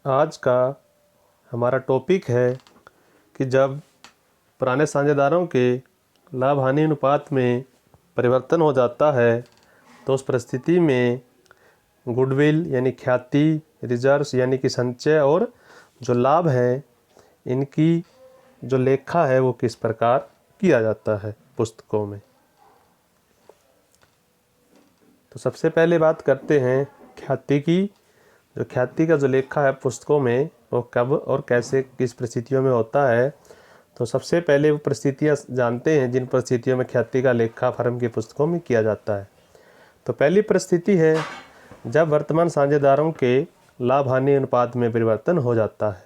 आज का हमारा टॉपिक है कि जब पुराने साझेदारों के लाभ हानि अनुपात में परिवर्तन हो जाता है तो उस परिस्थिति में गुडविल यानी ख्याति, रिजर्व्स यानी कि संचय और जो लाभ है इनकी जो लेखा है वो किस प्रकार किया जाता है पुस्तकों में। तो सबसे पहले बात करते हैं ख्याति की। जो ख्याति का जो लेखा है पुस्तकों में वो कब और कैसे किस परिस्थितियों में होता है। तो सबसे पहले वो परिस्थितियाँ जानते हैं जिन परिस्थितियों में ख्याति का लेखा फर्म की पुस्तकों में किया जाता है। तो पहली परिस्थिति है जब वर्तमान साझेदारों के लाभ हानि अनुपात में परिवर्तन हो जाता है।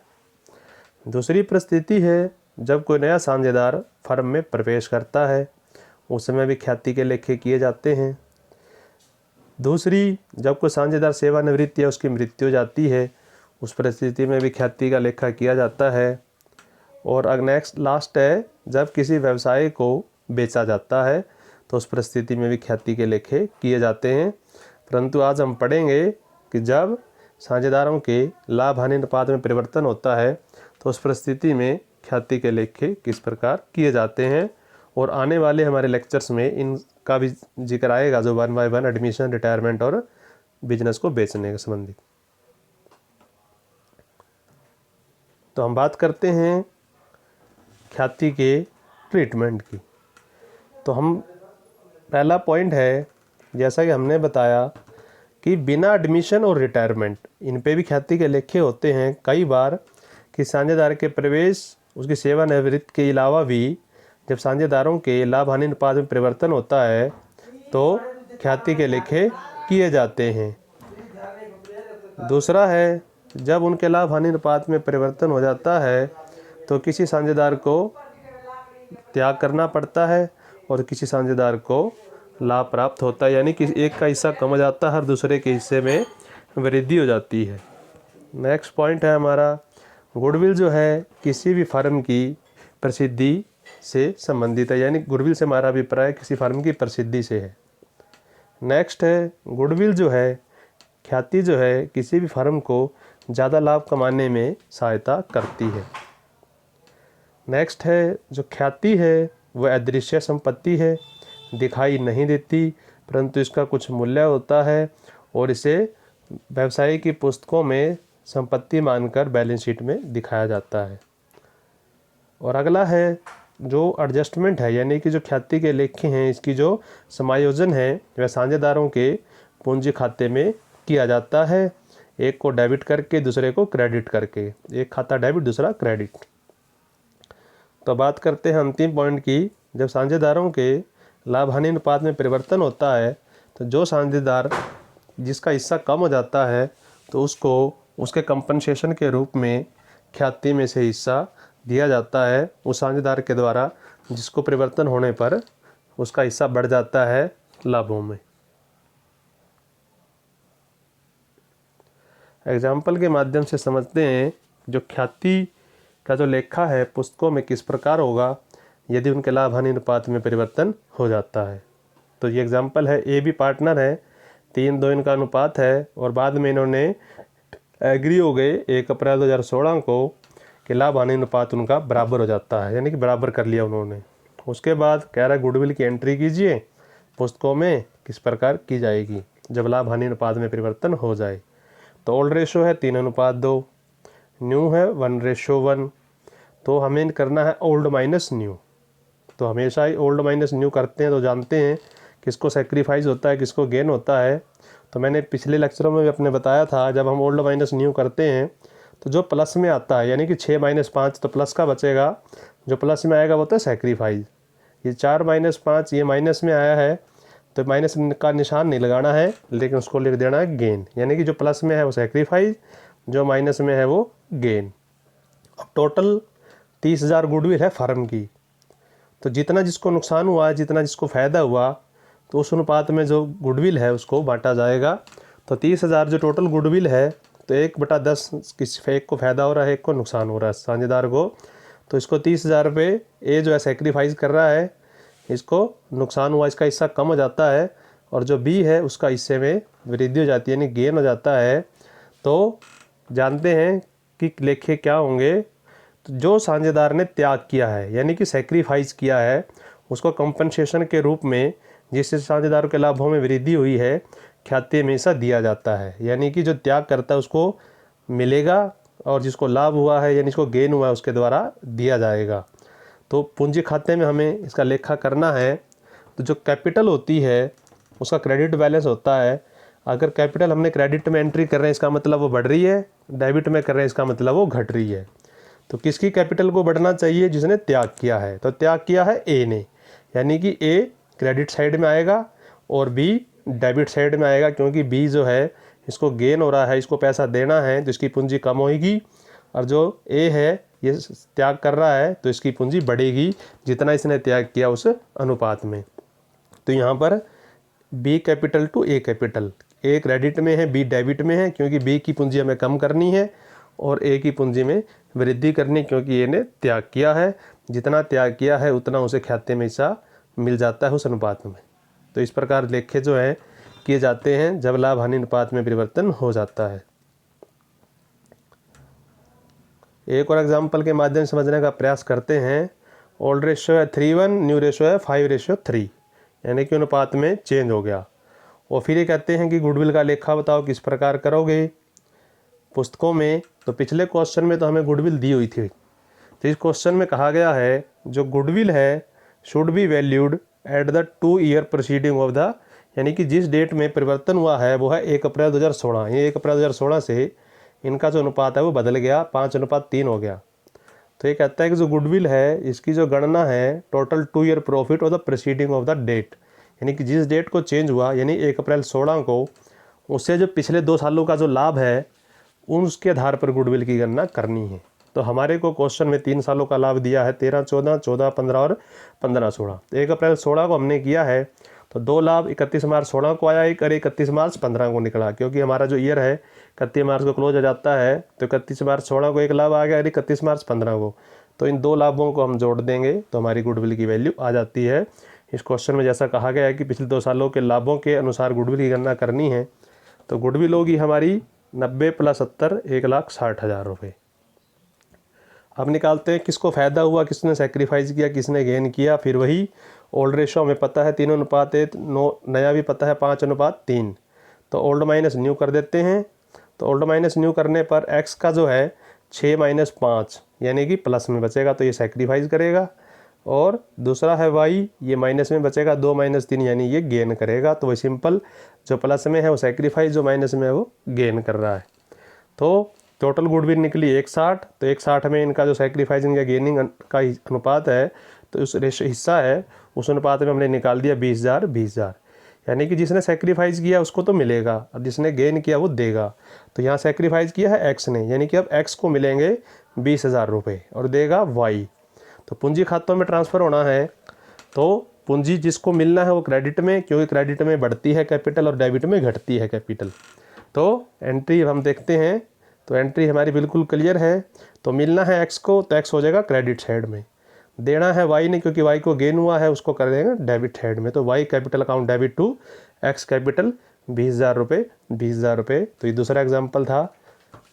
दूसरी परिस्थिति है जब कोई नया साझेदार फर्म में प्रवेश करता है, उस समय भी ख्याति के लेखे किए जाते हैं। दूसरी, जब कोई साझेदार सेवानिवृत्त या उसकी मृत्यु हो जाती है, उस परिस्थिति में भी ख्याति का लेखा किया जाता है। और नेक्स्ट लास्ट है जब किसी व्यवसाय को बेचा जाता है तो उस परिस्थिति में भी ख्याति के लेखे किए जाते हैं। परंतु आज हम पढ़ेंगे कि जब साझेदारों के लाभ हानि अनुपात में परिवर्तन होता है तो उस परिस्थिति में ख्याति के लेखे किस प्रकार किए जाते हैं। और आने वाले हमारे लेक्चर्स में इनका भी जिक्र आएगा, जो 1 बाय 1 एडमिशन, रिटायरमेंट और बिजनेस को बेचने के संबंधित। तो हम बात करते हैं ख्याति के ट्रीटमेंट की। तो हम पहला पॉइंट है, जैसा कि हमने बताया कि बिना एडमिशन और रिटायरमेंट इन पे भी ख्याति के लेखे होते हैं। कई बार कि साझेदार के प्रवेश, उसकी सेवानिवृत्ति के अलावा भी जब साझेदारों के लाभ हानि अनुपात में परिवर्तन होता है तो ख्याति के लेखे किए जाते हैं। दूसरा है जब उनके लाभ हानि अनुपात में परिवर्तन हो जाता है तो किसी साझेदार को त्याग करना पड़ता है और किसी साझेदार को लाभ प्राप्त होता है, यानी कि एक का हिस्सा कम हो जाता है और दूसरे के हिस्से में वृद्धि हो जाती है। नेक्स्ट पॉइंट है हमारा गुडविल, जो है किसी भी फर्म की प्रसिद्धि से संबंधित है, यानी गुडविल से हमारा अभिप्राय किसी फर्म की प्रसिद्धि से है। नेक्स्ट है गुडविल जो है, ख्याति जो है किसी भी फर्म को ज़्यादा लाभ कमाने में सहायता करती है। नेक्स्ट है जो ख्याति है वह अदृश्य संपत्ति है, दिखाई नहीं देती परंतु इसका कुछ मूल्य होता है और इसे व्यवसाय की पुस्तकों में संपत्ति मानकर बैलेंस शीट में दिखाया जाता है। और अगला है जो एडजस्टमेंट है, यानी कि जो ख्याति के लेखे हैं इसकी जो समायोजन है वह साझेदारों के पूंजी खाते में किया जाता है, एक को डेबिट करके दूसरे को क्रेडिट करके, एक खाता डेबिट दूसरा क्रेडिट। तो बात करते हैं अंतिम पॉइंट की, जब साझेदारों के लाभ हानि अनुपात में परिवर्तन होता है तो जो साझेदार जिसका हिस्सा कम हो जाता है तो उसको उसके कंपनसेशन के रूप में ख्याति में से हिस्सा दिया जाता है उस साझेदार के द्वारा जिसको परिवर्तन होने पर उसका हिस्सा बढ़ जाता है लाभों में। एग्जाम्पल के माध्यम से समझते हैं जो ख्याति का जो लेखा है पुस्तकों में किस प्रकार होगा यदि उनके लाभ हानि अनुपात में परिवर्तन हो जाता है। तो ये एग्जाम्पल है, ए बी पार्टनर है, 3:2 इनका अनुपात है और बाद में इन्होंने एग्री हो गए 1 अप्रैल 2016 को कि लाभ हानि अनुपात उनका बराबर हो जाता है, यानी कि बराबर कर लिया उन्होंने। उसके बाद कह रहा है गुडविल की एंट्री कीजिए पुस्तकों में किस प्रकार की जाएगी जब लाभ हानि अनुपात में परिवर्तन हो जाए। तो ओल्ड रेशो है 3:2, न्यू है 1:1। तो हमें करना है ओल्ड माइनस न्यू। तो हमेशा ही ओल्ड माइनस न्यू करते हैं तो जानते हैं किसको सेक्रीफाइस होता है किसको गेन होता है। तो मैंने पिछले लेक्चरों में भी अपने बताया था, जब हम ओल्ड माइनस न्यू करते हैं तो जो प्लस में आता है, यानी कि 6 - 5 तो प्लस का बचेगा, जो प्लस में आएगा वो तो सेक्रीफाइस। ये 4 - 5 ये माइनस में आया है तो माइनस का निशान नहीं लगाना है लेकिन उसको लिख देना है गेन, यानी कि जो प्लस में है वो सेक्रीफाइस, जो माइनस में है वो गेन। अब टोटल 30,000 गुडविल है फर्म की, तो जितना जिसको नुकसान हुआ जितना जिसको फ़ायदा हुआ तो उस अनुपात में जो गुडविल है उसको बांटा जाएगा। तो 30,000 जो टोटल गुडविल है तो 1/10 किस एक को फ़ायदा हो रहा है एक को नुकसान हो रहा है साझेदार को। तो इसको 30,000 पे ए जो है सेक्रीफाइस कर रहा है, इसको नुकसान हुआ इसका हिस्सा कम हो जाता है और जो बी है उसका हिस्से में वृद्धि हो जाती है यानी गेन हो जाता है। तो जानते हैं कि लेखे क्या होंगे। तो जो साझेदार ने त्याग किया है यानी कि सेक्रीफाइस किया है, उसको कंपनसेशन के रूप में जिससे साझेदार के लाभों में वृद्धि हुई है खाते में हिस्सा दिया जाता है। यानी कि जो त्याग करता है उसको मिलेगा और जिसको लाभ हुआ है यानी जिसको गेन हुआ है उसके द्वारा दिया जाएगा। तो पूंजी खाते में हमें इसका लेखा करना है। तो जो कैपिटल होती है उसका क्रेडिट बैलेंस होता है। अगर कैपिटल हमने क्रेडिट में एंट्री कर रहे हैं इसका मतलब वो बढ़ रही है, डेबिट में कर रहे हैं इसका मतलब वो घट रही है। तो किसकी कैपिटल को बढ़ना चाहिए? जिसने त्याग किया है। तो त्याग किया है ए ने, यानी कि ए क्रेडिट साइड में आएगा और बी डेबिट साइड में आएगा, क्योंकि बी जो है इसको गेन हो रहा है, इसको पैसा देना है तो इसकी पूंजी कम होगी, और जो ए है ये त्याग कर रहा है तो इसकी पूंजी बढ़ेगी जितना इसने त्याग किया उस अनुपात में। तो यहाँ पर B capital to A capital, A credit में है बी डेबिट में है, क्योंकि बी की पूंजी हमें कम करनी है और ए की पूंजी में वृद्धि करनी, क्योंकि ए ने त्याग किया है। जितना त्याग किया है उतना उसे खाते में हिस्सा मिल जाता है उस अनुपात में। तो इस प्रकार लेखे जो है किए जाते हैं जब लाभ हानि अनुपात में परिवर्तन हो जाता है। एक और एग्जाम्पल के माध्यम से समझने का प्रयास करते हैं। ओल्ड रेशियो है 3:1, न्यू रेशियो है 5:3, यानी कि अनुपात में चेंज हो गया। और फिर ये कहते हैं कि गुडविल का लेखा बताओ किस प्रकार करोगे। पुस्तकों में तो पिछले क्वेश्चन में तो हमें गुडविल दी हुई थी, तो इस क्वेश्चन में कहा गया है जो गुडविल है should be valued at the 2 year proceeding of the, यानी कि जिस डेट में परिवर्तन हुआ है वो है 1 अप्रैल 2016। ये 1 अप्रैल 2016 से इनका जो अनुपात है वो बदल गया, 5:3 हो गया। तो ये कहता है कि जो गुडविल है इसकी जो गणना है total 2 year profit of the proceeding of the date, यानी कि जिस डेट को चेंज हुआ यानी 1 अप्रैल 16 को, उससे जो पिछले 2 सालों का जो लाभ है उसके आधार पर गुडविल की गणना करनी है। तो हमारे को क्वेश्चन में 3 सालों का लाभ दिया है, 13-14, 14-15 और 15-16। तो 1 अप्रैल 16 को हमने किया है तो 2 लाभ 31 मार्च 16 को आया एक, और 31 मार्च 15 को निकला, क्योंकि हमारा जो ईयर है 31 मार्च को क्लोज हो जाता है। तो 31 मार्च 16 को एक लाभ आ गया और 31 मार्च 15 को, तो इन 2 लाभों को हम जोड़ देंगे तो हमारी गुडविल की वैल्यू आ जाती है। इस क्वेश्चन में जैसा कहा गया है कि पिछले 2 सालों के लाभों के अनुसार गुडविल की गणना करनी है, तो गुडविल होगी हमारी 90 + 70 1,60,000 रुपये। अब निकालते हैं किसको फ़ायदा हुआ, किसने सेक्रीफाइस किया, किसने गेन किया। फिर वही ओल्ड रेशो हमें पता है 3:1, नया भी पता है 5:3। तो ओल्ड माइनस न्यू कर देते हैं। तो ओल्ड माइनस न्यू करने पर एक्स का जो है 6 - 5 यानी कि प्लस में बचेगा, तो ये सेक्रीफाइस करेगा। और दूसरा है वाई, ये माइनस में बचेगा 2 - 3 यानी ये गेन करेगा। तो वही सिंपल, जो प्लस में है वो सेक्रीफाइस, जो माइनस में है वो गेन कर रहा है। तो टोटल गुडविल निकली 160। तो 160 में इनका जो सेक्रीफाइसिंग या गेनिंग का अनुपात है तो उस हिस्सा है उस अनुपात में हमने निकाल दिया 20,000, यानी कि जिसने सेक्रीफाइस किया उसको तो मिलेगा और जिसने गेन किया वो देगा। तो यहाँ सेक्रीफाइस किया है एक्स ने, यानी कि अब एक्स को मिलेंगे 20,000 रुपये और देगा वाई। तो पूंजी खातों में ट्रांसफ़र होना है तो पूंजी जिसको मिलना है वो क्रेडिट में, क्योंकि क्रेडिट में बढ़ती है कैपिटल और डेबिट में घटती है कैपिटल। तो एंट्री हम देखते हैं, तो एंट्री हमारी बिल्कुल क्लियर है। तो मिलना है एक्स को तो एक्स हो जाएगा क्रेडिट साइड में, देना है वाई ने क्योंकि वाई को गेन हुआ है उसको कर देंगे डेबिट साइड में। तो Y capital account debit to X capital 20,000 रुपये, 20,000 रुपये। तो ये दूसरा एग्जाम्पल था।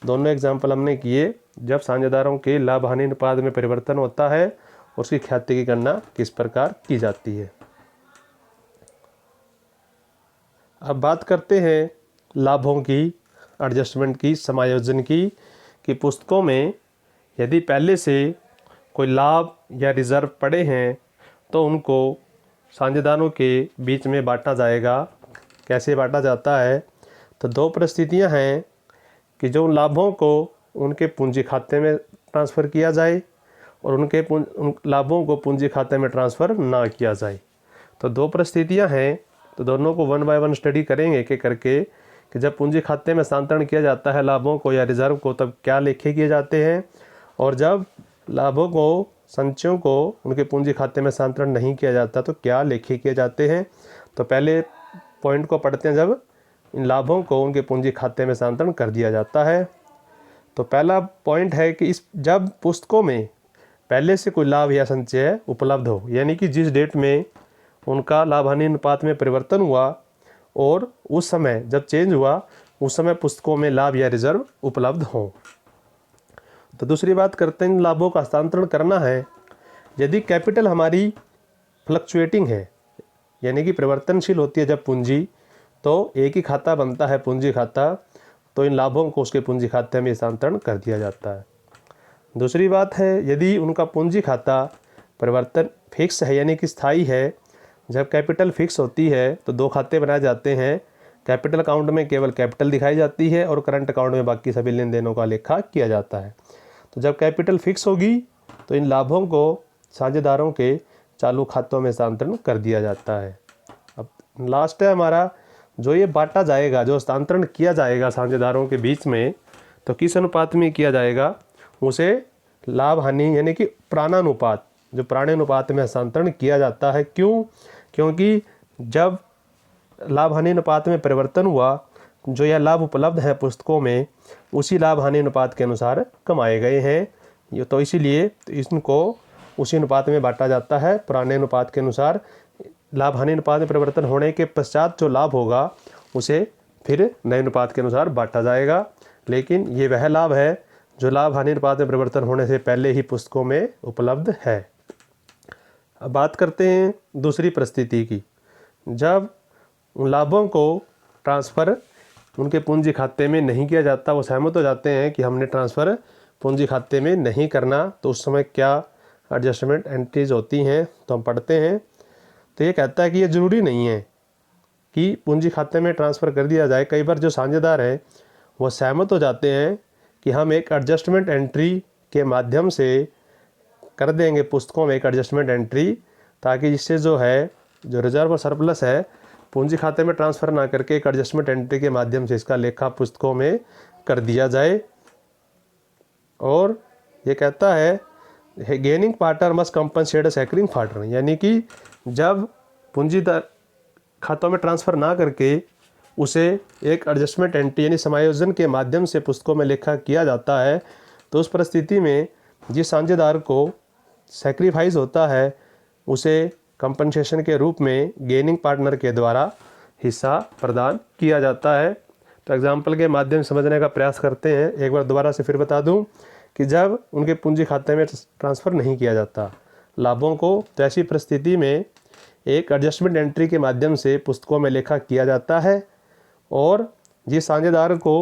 दोनों एग्जाम्पल हमने किए जब साझेदारों के लाभ हानि अनुपात में परिवर्तन होता है उसकी ख्याति की गणना किस प्रकार की जाती है। अब बात करते हैं लाभों की, एडजस्टमेंट की, समायोजन की, कि पुस्तकों में यदि पहले से कोई लाभ या रिज़र्व पड़े हैं तो उनको साझेदारों के बीच में बांटा जाएगा। कैसे बांटा जाता है? तो 2 परिस्थितियां हैं कि जो उन लाभों को उनके पूंजी खाते में ट्रांसफ़र किया जाए और उन लाभों को पूंजी खाते में ट्रांसफ़र ना किया जाए। तो 2 परिस्थितियां हैं, तो दोनों को 1 बाय 1 स्टडी करेंगे एक एक करके कि जब पूंजी खाते में स्थानांतरण किया जाता है लाभों को या रिजर्व को तब क्या लेखे किए जाते हैं, और जब लाभों को, संचयों को उनके पूंजी खाते में स्थानांतरण नहीं किया जाता तो क्या लेखे किए जाते हैं। तो पहले पॉइंट को पढ़ते हैं, जब इन लाभों को उनके पूंजी खाते में स्थानांतरण कर दिया जाता है। तो पहला पॉइंट है कि जब पुस्तकों में पहले से कोई लाभ या संचय उपलब्ध हो, यानी कि जिस डेट में उनका लाभ हानि अनुपात में परिवर्तन हुआ और उस समय जब चेंज हुआ उस समय पुस्तकों में लाभ या रिजर्व उपलब्ध हों। तो दूसरी बात करते हैं, इन लाभों का हस्तांतरण करना है। यदि कैपिटल हमारी फ्लक्चुएटिंग है, यानी कि परिवर्तनशील होती है जब पूंजी, तो एक ही खाता बनता है पूंजी खाता, तो इन लाभों को उसके पूंजी खाते में हस्तांतरण कर दिया जाता है। दूसरी बात है, यदि उनका पूंजी खाता परिवर्तन फिक्स है यानी कि स्थायी है, जब कैपिटल फिक्स होती है तो दो खाते बनाए जाते हैं। कैपिटल अकाउंट में केवल कैपिटल दिखाई जाती है और करंट अकाउंट में बाकी सभी लेन देनों का लेखा किया जाता है। तो जब कैपिटल फिक्स होगी तो इन लाभों को साझेदारों के चालू खातों में हस्तांतरण कर दिया जाता है। अब लास्ट है हमारा, जो ये बांटा जाएगा, जो हस्तांतरण किया जाएगा साझेदारों के बीच में, तो किस अनुपात में किया जाएगा, उसे लाभ हानि यानी कि प्राणानुपात, जो पुराने अनुपात में हस्तांतरण किया जाता है। क्यों? क्योंकि जब लाभ हानि अनुपात में परिवर्तन हुआ, जो यह लाभ उपलब्ध है पुस्तकों में, उसी लाभ हानि अनुपात के अनुसार कमाए गए हैं। ये तो इसीलिए इनको उसी अनुपात में बांटा जाता है, पुराने अनुपात के अनुसार। लाभ हानि अनुपात में परिवर्तन होने के पश्चात जो लाभ होगा उसे फिर नए अनुपात के अनुसार बांटा जाएगा। लेकिन ये वह लाभ है जो लाभ हानि अनुपात में परिवर्तन होने से पहले ही पुस्तकों में उपलब्ध है। अब बात करते हैं दूसरी परिस्थिति की। जब उन लाभों को ट्रांसफ़र उनके पूंजी खाते में नहीं किया जाता, वो सहमत हो जाते हैं कि हमने ट्रांसफ़र पूंजी खाते में नहीं करना, तो उस समय क्या एडजस्टमेंट एंट्रीज होती हैं, तो हम पढ़ते हैं। तो ये कहता है कि ये ज़रूरी नहीं है कि पूंजी खाते में ट्रांसफ़र कर दिया जाए। कई बार जो साझेदार हैं वो सहमत हो जाते हैं कि हम एक एडजस्टमेंट एंट्री के माध्यम से कर देंगे पुस्तकों में एक एडजस्टमेंट एंट्री, ताकि जिससे जो है जो रिजर्व और सरप्लस है पूंजी खाते में ट्रांसफ़र ना करके एक एडजस्टमेंट एंट्री के माध्यम से इसका लेखा पुस्तकों में कर दिया जाए। और ये कहता है gaining partner must compensate sacrificing partner, यानी कि जब पूंजीदार खातों में ट्रांसफ़र ना करके उसे एक एडजस्टमेंट एंट्री यानी समायोजन के माध्यम से पुस्तकों में लेखा किया जाता है, तो उस परिस्थिति में जिस साझेदार को सेक्रीफाइस होता है उसे कंपनसेशन के रूप में गेनिंग पार्टनर के द्वारा हिस्सा प्रदान किया जाता है। तो एग्जाम्पल के माध्यम से समझने का प्रयास करते हैं। एक बार दोबारा से फिर बता दूं कि जब उनके पूंजी खाते में ट्रांसफ़र नहीं किया जाता लाभों को, तो ऐसी परिस्थिति में एक एडजस्टमेंट एंट्री के माध्यम से पुस्तकों में लेखा किया जाता है, और जिस साझेदार को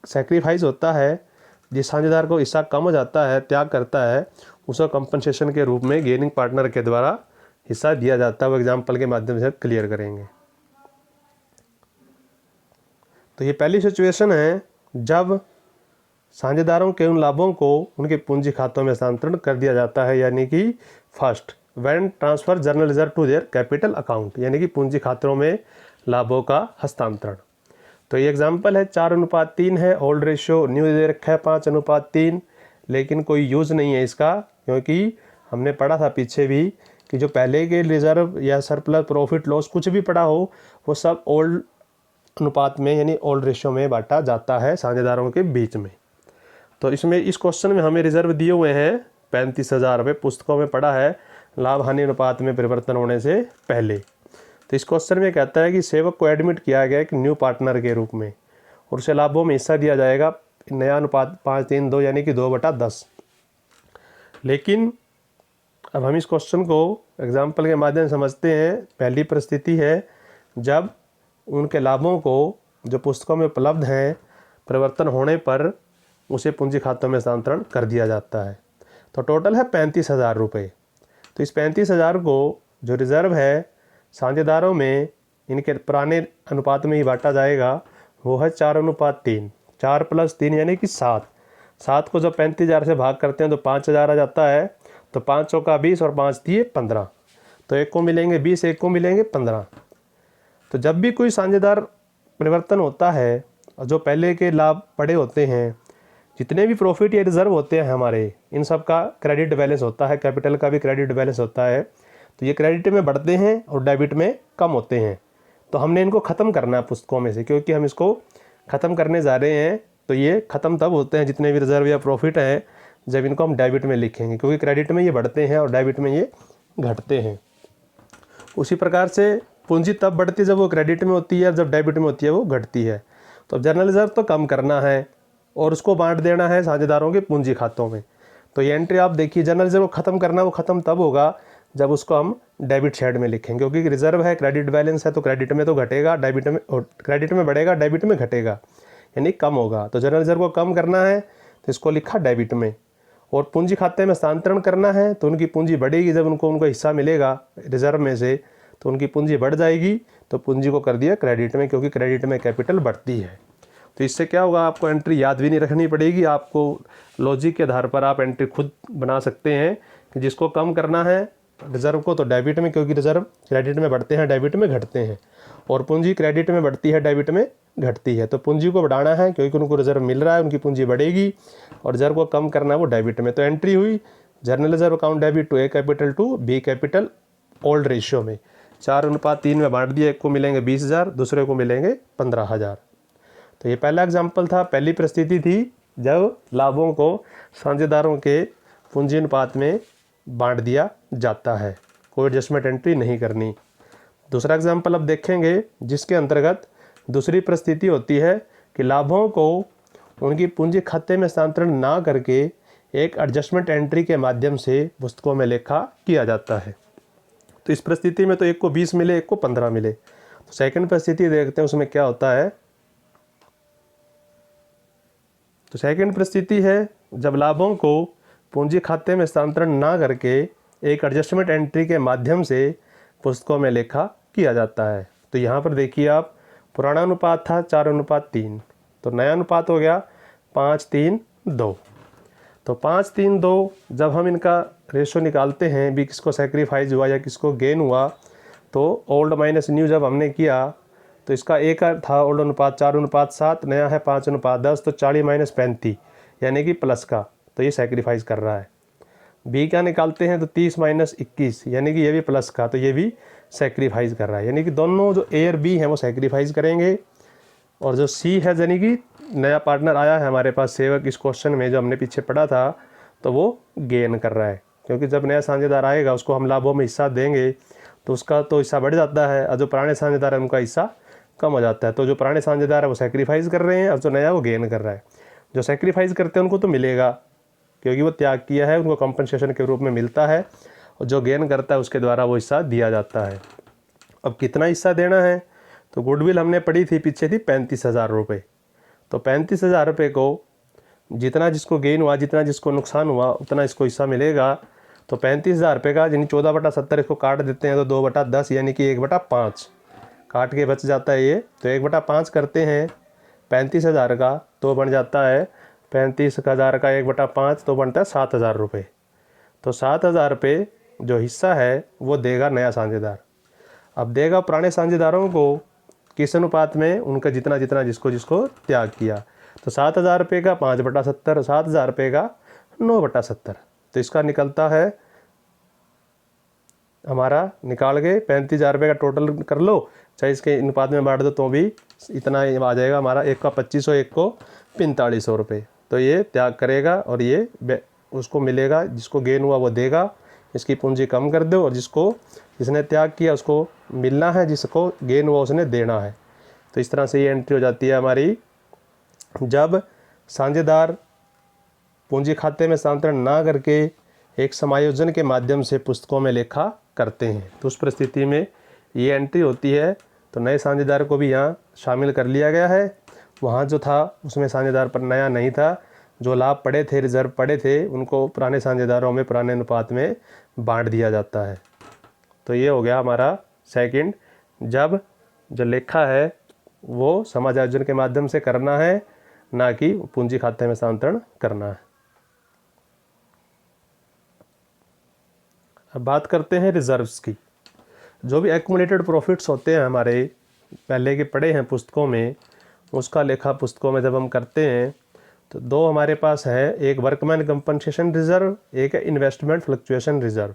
सेक्रीफाइस होता है, जिस साझेदार को हिस्सा कम हो जाता है, त्याग करता है, उसको कंपनसेशन के रूप में गेनिंग पार्टनर के द्वारा हिस्सा दिया जाता है। वो एग्जाम्पल के माध्यम से क्लियर करेंगे। तो ये पहली सिचुएशन है जब साझेदारों के उन लाभों को उनके पूंजी खातों में हस्तांतरण कर दिया जाता है, यानी कि first when transfer journal reserve to their capital account, यानी कि पूंजी खातों में लाभों का हस्तांतरण। तो ये एग्जाम्पल है 4:3 है, ओल्ड रेशियो न्यू दे रखा है 5:3, लेकिन कोई यूज़ नहीं है इसका, क्योंकि हमने पढ़ा था पीछे भी कि जो पहले के रिजर्व या सरप्लस प्रॉफिट लॉस कुछ भी पड़ा हो वो सब ओल्ड अनुपात में यानी ओल्ड रेशियो में बांटा जाता है साझेदारों के बीच में। तो इसमें इस क्वेश्चन में हमें रिजर्व दिए हुए हैं 35,000 रुपये, पुस्तकों में पड़ा है लाभ हानि अनुपात में परिवर्तन होने से पहले। तो इस क्वेश्चन में कहता है कि सेवक को एडमिट किया गया एक न्यू पार्टनर के रूप में और उसे लाभों में हिस्सा दिया जाएगा नया अनुपात 5:3:2 यानी कि 2/10। लेकिन अब हम इस क्वेश्चन को एग्जाम्पल के माध्यम से समझते हैं। पहली परिस्थिति है जब उनके लाभों को जो पुस्तकों में उपलब्ध हैं परिवर्तन होने पर उसे पूंजी खातों में हस्तांतरण कर दिया जाता है। तो टोटल है 35,000 रुपये। तो इस 35,000 को जो रिज़र्व है साझेदारों में इनके पुराने अनुपात में ही बांटा जाएगा, वो है 4:3। 4 + 3 यानी कि 7। 7 को जब 35,000 से भाग करते हैं तो 5,000 आ जाता है। तो 5 चौका 20 और 5 दिए 15। तो एक को मिलेंगे 20, एक को मिलेंगे 15। तो जब भी कोई साझेदार परिवर्तन होता है और जो पहले के लाभ पड़े होते हैं, जितने भी प्रॉफिट या रिजर्व होते हैं हमारे, इन सब का क्रेडिट बैलेंस होता है, कैपिटल का भी क्रेडिट बैलेंस होता है। तो ये क्रेडिट में बढ़ते हैं और डेबिट में कम होते हैं। तो हमने इनको ख़त्म करना है पुस्तकों में से, क्योंकि हम इसको ख़त्म करने जा रहे हैं। तो ये ख़त्म तब होते हैं जितने भी रिजर्व या प्रॉफिट हैं जब इनको हम डेबिट में लिखेंगे, क्योंकि क्रेडिट में ये बढ़ते हैं और डेबिट में ये घटते हैं। उसी प्रकार से पूंजी तब बढ़ती है जब वो क्रेडिट में होती है और जब डेबिट में होती है वो घटती है। तो जनरल रिजर्व तो कम करना है और उसको बांट देना है साझेदारों के पूंजी खातों में। तो ये एंट्री आप देखिए, जनरल रिजर्व को ख़त्म करना, वो ख़त्म तब होगा जब उसको हम डेबिट साइड में लिखेंगे, क्योंकि रिजर्व है, क्रेडिट बैलेंस है, तो क्रेडिट में तो घटेगा, डेबिट में, क्रेडिट में बढ़ेगा, डेबिट में घटेगा, यानी कम होगा। तो जनरल रिजर्व को कम करना है तो इसको लिखा डेबिट में, और पूंजी खाते में स्थानांतरण करना है तो उनकी पूंजी बढ़ेगी, जब उनको हिस्सा मिलेगा रिजर्व में से तो उनकी पूंजी बढ़ जाएगी, तो पूंजी को कर दिया क्रेडिट में, क्योंकि क्रेडिट में कैपिटल बढ़ती है। तो इससे क्या होगा, आपको एंट्री याद भी नहीं रखनी पड़ेगी, आपको लॉजिक के आधार पर आप एंट्री खुद बना सकते हैं कि जिसको कम करना है रिजर्व को तो डेबिट में, क्योंकि रिजर्व क्रेडिट में बढ़ते हैं, डेबिट में घटते हैं, और पूंजी क्रेडिट में बढ़ती है, डेबिट में घटती है। तो पूंजी को बढ़ाना है क्योंकि उनको रिजर्व मिल रहा है, उनकी पूंजी बढ़ेगी, और रिजर्व को कम करना है वो डेबिट में। तो एंट्री हुई general reserve account debit to A capital to B capital old ratio में 4:3 में बांट दिया। एक को मिलेंगे 20,000, दूसरे को मिलेंगे 15,000। तो ये पहला एग्जाम्पल था, पहली परिस्थिति थी जब लाभों को साझेदारों के पूंजी अनुपात में बांट दिया जाता है, कोई एडजस्टमेंट एंट्री नहीं करनी। दूसरा एग्जाम्पल अब देखेंगे जिसके अंतर्गत दूसरी परिस्थिति होती है कि लाभों को उनकी पूंजी खाते में स्थानांतरण ना करके एक एडजस्टमेंट एंट्री के माध्यम से पुस्तकों में लेखा किया जाता है। तो इस परिस्थिति में तो एक को 20 मिले, एक को 15 मिले। तो सेकंड परिस्थिति देखते हैं उसमें क्या होता है। तो सेकंड परिस्थिति है जब लाभों को पूंजी खाते में स्थानांतरण ना करके एक एडजस्टमेंट एंट्री के माध्यम से पुस्तकों में लेखा किया जाता है। तो यहाँ पर देखिए आप, पुराना अनुपात था 4:3, तो नया अनुपात हो गया 5:3:2। तो 5:3:2 जब हम इनका रेशो निकालते हैं, भी किसको सेक्रीफाइस हुआ या किसको गेन हुआ, तो ओल्ड माइनस न्यू जब हमने किया तो इसका एक था ओल्ड अनुपात 4:7, नया है 5:10, तो 40-35 यानी कि प्लस का, तो ये सेक्रीफाइस कर रहा है। बी क्या निकालते हैं तो 30-21 यानी कि ये भी प्लस का, तो ये भी सेक्रीफाइस कर रहा है, यानी कि दोनों जो ए और बी हैं वो सेक्रीफाइस करेंगे। और जो सी है यानी कि नया पार्टनर आया है हमारे पास सेवक, इस क्वेश्चन में जो हमने पीछे पढ़ा था, तो वो गेन कर रहा है, क्योंकि जब नया साझेदार आएगा उसको हम लाभों में हिस्सा देंगे तो उसका तो हिस्सा बढ़ जाता है, और जो पुराने साझेदार है उनका हिस्सा कम हो जाता है। तो जो पुराने साझेदार है वो सेक्रीफाइस कर रहे हैं, और जो नया वो गेन कर रहा है। जो सेक्रीफाइस करते हैं उनको तो मिलेगा क्योंकि वो त्याग किया है, उनको कंपनसेशन के रूप में मिलता है, और जो गेन करता है उसके द्वारा वो हिस्सा दिया जाता है। अब कितना हिस्सा देना है, तो गुडविल हमने पढ़ी थी पीछे थी 35,000 रुपये। तो 35,000 रुपये को जितना जिसको गेन हुआ, जितना जिसको नुकसान हुआ, उतना इसको हिस्सा मिलेगा। तो 35,000 रुपये का यानी 14/70 इसको काट देते हैं तो 2/10 यानी कि 1/5 काट के बच जाता है ये। तो 1/5 करते हैं 35,000 का, तो बन जाता है 35,000 का 1/5 तो बनता है 7,000 रुपये। तो 7,000 रुपये जो हिस्सा है वो देगा नया साझेदार। अब देगा पुराने साझेदारों को किस अनुपात में, उनका जितना जितना जिसको जिसको त्याग किया। तो 7,000 रुपये का 5/70, 7,000 रुपये का 9/70। तो इसका निकलता है हमारा, निकाल के 35,000 रुपये का टोटल कर लो, चाहे इसके अनुपात में बांट दो तो भी इतना आ जाएगा हमारा। एक का 2500, एक को 4500 रुपये। तो ये त्याग करेगा और ये उसको मिलेगा, जिसको गेन हुआ वो देगा, इसकी पूंजी कम कर दो, और जिसने त्याग किया उसको मिलना है, जिसको गेन हुआ उसने देना है। तो इस तरह से ये एंट्री हो जाती है हमारी जब साझेदार पूंजी खाते में स्थानांतरण ना करके एक समायोजन के माध्यम से पुस्तकों में लेखा करते हैं। तो उस परिस्थिति में ये एंट्री होती है। तो नए साझेदार को भी यहाँ शामिल कर लिया गया है, वहाँ जो था उसमें साझेदार पर नया नहीं था, जो लाभ पड़े थे, रिजर्व पड़े थे, उनको पुराने साझेदारों में पुराने अनुपात में बांट दिया जाता है। तो ये हो गया हमारा सेकंड, जब जो लेखा है वो समायोजन के माध्यम से करना है, ना कि पूंजी खाते में स्थानांतरण करना है। अब बात करते हैं रिजर्व्स की। जो भी एक्यूमुलेटेड प्रॉफिट्स होते हैं हमारे, पहले के पढ़े हैं पुस्तकों में, उसका लेखा पुस्तकों में जब हम करते हैं तो दो हमारे पास है, एक वर्कमैन कंपनसेशन रिजर्व, एक है इन्वेस्टमेंट फ्लक्चुएशन रिजर्व।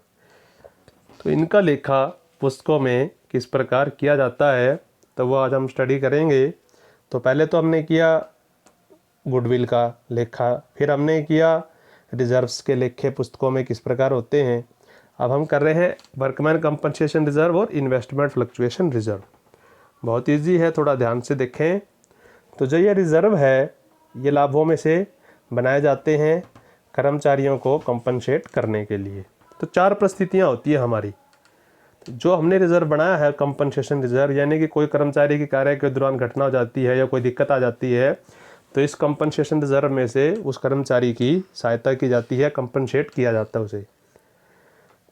तो इनका लेखा पुस्तकों में किस प्रकार किया जाता है तो वो आज हम स्टडी करेंगे। तो पहले तो हमने किया गुडविल का लेखा, फिर हमने किया रिजर्व्स के लेखे पुस्तकों में किस प्रकार होते हैं। अब हम कर रहे हैं वर्कमैन कंपनसेशन रिजर्व और इन्वेस्टमेंट फ्लक्चुएशन रिजर्व। बहुत इजी है, थोड़ा ध्यान से देखें। तो जो ये रिज़र्व है ये लाभों में से बनाए जाते हैं कर्मचारियों को कंपनसेट करने के लिए। तो 4 परिस्थितियाँ होती है हमारी। जो हमने रिज़र्व बनाया है कंपनसेशन रिज़र्व, यानी कि कोई कर्मचारी की कार्य के दौरान घटना हो जाती है या कोई दिक्कत आ जाती है, तो इस कंपनसेशन रिज़र्व में से उस कर्मचारी की सहायता की जाती है, कंपनसेट किया जाता है उसे।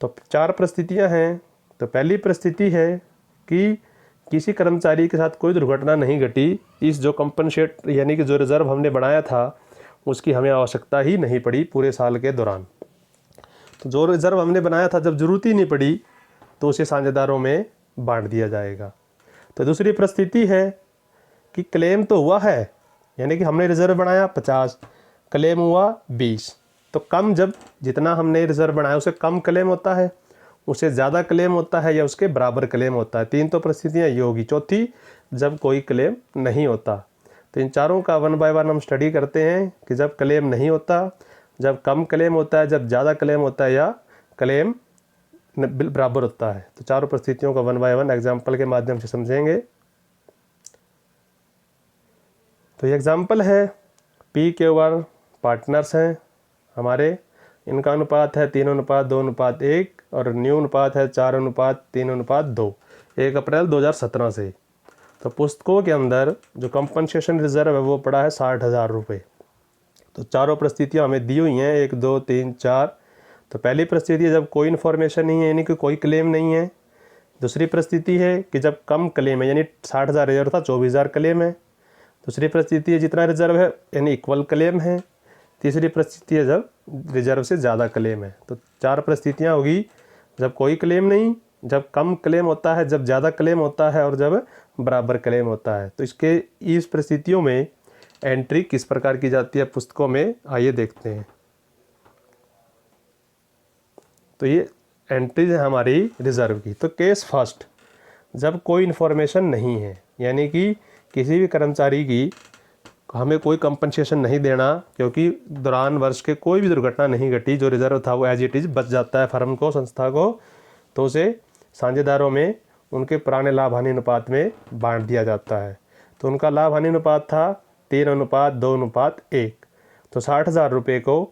तो 4 परिस्थितियाँ हैं। तो पहली परिस्थिति है कि किसी कर्मचारी के साथ कोई दुर्घटना नहीं घटी, इस जो कंपनसेट यानी कि जो रिज़र्व हमने बनाया था उसकी हमें आवश्यकता ही नहीं पड़ी पूरे साल के दौरान। तो जो रिज़र्व हमने बनाया था जब ज़रूरत ही नहीं पड़ी तो उसे साझेदारों में बांट दिया जाएगा। तो दूसरी परिस्थिति है कि क्लेम तो हुआ है, यानी कि हमने रिज़र्व बनाया 50, क्लेम हुआ 20, तो कम जब जितना हमने रिज़र्व बनाया उससे कम क्लेम होता है, उससे ज़्यादा क्लेम होता है या उसके बराबर क्लेम होता है। 3 तो परिस्थितियाँ ये होगी। चौथी, जब कोई क्लेम नहीं होता। तो इन चारों का 1 बाय 1 हम स्टडी करते हैं कि जब क्लेम नहीं होता, जब कम क्लेम होता है, जब ज़्यादा क्लेम होता है या क्लेम बराबर होता है। तो चारों परिस्थितियों का 1 बाय 1 एग्जाम्पल के माध्यम से समझेंगे। तो ये एग्जाम्पल है, PQR पार्टनर्स हैं हमारे, इनका अनुपात है 3:2:1 और न्यू अनुपात है 4:3:2, 1 अप्रैल 2017 से। तो पुस्तकों के अंदर जो कंपनसेशन रिज़र्व है वो पड़ा है 60,000 रुपये। तो चारों परिस्थितियाँ हमें दी हुई हैं, 1, 2, 3, 4। तो पहली परिस्थिति है जब कोई इन्फॉर्मेशन नहीं है, यानी कि कोई क्लेम नहीं है। दूसरी परिस्थिति है कि जब कम क्लेम है, यानी 60,000 रिजर्व था 24,000 क्लेम है। दूसरी परिस्थिति है जितना रिजर्व है यानी इक्वल क्लेम है। तीसरी परिस्थिति है जब रिजर्व से ज़्यादा क्लेम है। तो 4 परिस्थितियाँ होगी, जब कोई क्लेम नहीं, जब कम क्लेम होता है, जब ज़्यादा क्लेम होता है और जब बराबर क्लेम होता है। तो इस परिस्थितियों में एंट्री किस प्रकार की जाती है पुस्तकों में, आइए देखते हैं। तो ये एंट्रीज है हमारी रिज़र्व की। तो केस फर्स्ट, जब कोई इन्फॉर्मेशन नहीं है, यानी कि किसी भी कर्मचारी की हमें कोई कंपनसेशन नहीं देना, क्योंकि दौरान वर्ष के कोई भी दुर्घटना नहीं घटी, जो रिज़र्व था वो एज इट इज़ बच जाता है फर्म को, संस्था को, तो उसे साझेदारों में उनके पुराने लाभ हानि अनुपात में बांट दिया जाता है। तो उनका लाभ हानि अनुपात था 3:2:1। तो 60,000 रुपये को,